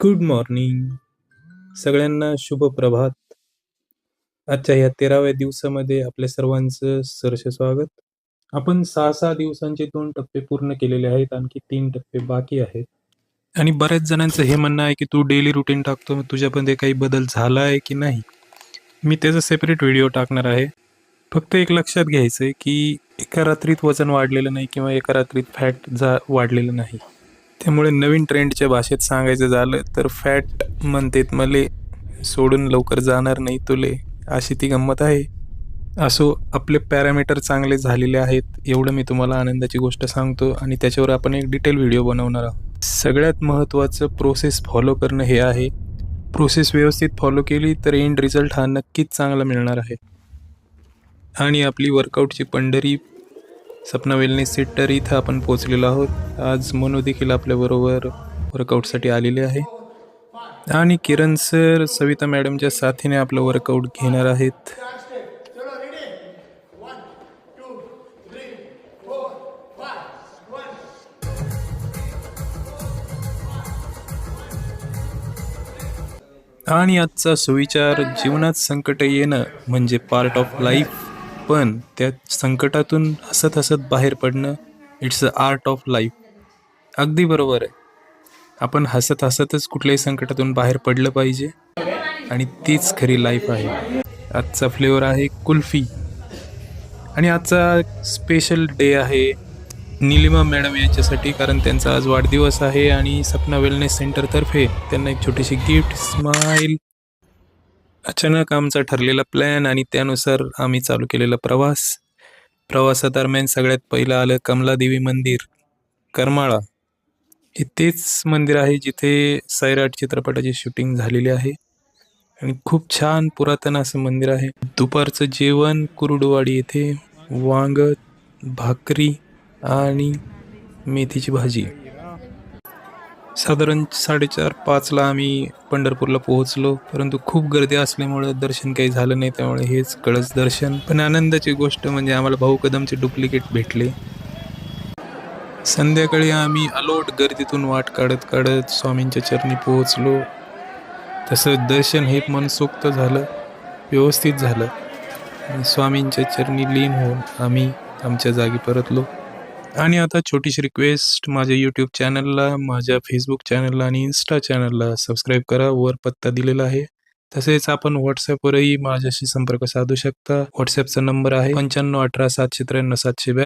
Good morning. सगळ्यांना शुभ प्रभात. आजच्या ह्या 13व्या दिवसामध्ये आपल्या सर्वांचं सहर्ष स्वागत. आपण 6 दिवसांचे 2 टप्पे पूर्ण केलेले आहेत. आणखी 3 टप्पे बाकी आहेत. आणि बऱ्याच जणांचं हे म्हणणं आहे की तू डेली रुटीन टाकतो, मग तुझ्यामध्ये काही बदल झाला आहे की नाही? मी त्याचा सेपरेट व्हिडिओ टाकणार आहे. फक्त एक लक्षात घ्यायचं आहे की एका रात्रीत वजन वाढलेलं नाही किंवा एका रात्रीत फॅट वाढलेलं नाही. त्यामुळे नवीन ट्रेंडच्या भाषेत सांगायचं झालं तर फॅट म्हणतेत मले, सोडून लवकर जाणार नाही तुले, अशी ती गंमत आहे. असो, आपले पॅरामीटर चांगले झालेले आहेत एवढं मी तुम्हाला आनंदाची गोष्ट सांगतो आणि त्याच्यावर आपण एक डिटेल व्हिडिओ बनवणार आहोत. सगळ्यात महत्त्वाचं प्रोसेस फॉलो करणं हे आहे. प्रोसेस व्यवस्थित फॉलो केली तर एंड रिझल्ट हा नक्कीच चांगला मिळणार आहे. आणि आपली वर्कआउटची पंढरी सपना वेलनेस सेंटर इथं आपण पोहोचलेलो आहोत. आज मनू देखील आपल्याबरोबर वर्कआउटसाठी आलेले आहे आणि किरण सर सविता मॅडमच्या साथीने आपलं वर्कआउट घेणार आहेत. आणि आजचा सुविचार, जीवनात संकट येणं म्हणजे पार्ट ऑफ लाईफ, पण त्या संकटातून हसत हसत बाहेर पडणं it's a art of life. अगदी बरोबर आहे. आपण हसत हसतच कुठल्याही संकटातून बाहेर पडलं पाहिजे आणि तीच खरी लाईफ आहे. आजचा फ्लेवर आहे कुल्फी आणि आजचा स्पेशल डे आहे निलिमा मॅडम यांच्यासाठी, कारण त्यांचा आज वाढदिवस आहे आणि सपना वेलनेस सेंटरतर्फे त्यांना एक छोटीशी गिफ्ट स्माईल. अचानक आमचा ठरलेला प्लॅन आणि त्यानुसार आम्ही चालू केलेला प्रवासादरम्यान सगळ्यात पहिलं आलं कमलादेवी मंदिर, करमाळा. हे तेच मंदिर आहे जिथे सैराट चित्रपटाची शूटिंग झालेली आहे आणि खूप छान पुरातन असं मंदिर आहे. दुपारचं जेवण कुरुडवाडी येथे वांग, भाकरी आणि मेथीची भाजी. साधारण 4:30-5ला आम्ही पंढरपूरला पोहोचलो, परंतु खूप गर्दी असल्यामुळे दर्शन काही झालं नाही, त्यामुळे हेच कळस दर्शन. पण आनंदाची गोष्ट म्हणजे आम्हाला भाऊ कदमचे डुप्लिकेट भेटले. संध्याकाळी आम्ही अलोट गर्दीतून वाट काढत काढत स्वामींच्या चरणी पोहोचलो. तसं दर्शन हे मनसोक्त झालं, व्यवस्थित झालं आणि स्वामींच्या चरणी लीन होऊन आम्ही आमच्या जागी परतलो. आणि आता छोटीशी रिक्वेस्ट, माझ्या यूट्यूब चॅनलला, माझ्या फेसबुक चॅनलला आणि इन्स्टा चॅनलला सबस्क्राईब करा. वर पत्ता दिलेला आहे. तसेच आपण व्हॉट्सॲपवरही माझ्याशी संपर्क साधू शकता. व्हॉट्सॲपचा नंबर आहे 9518 793 792.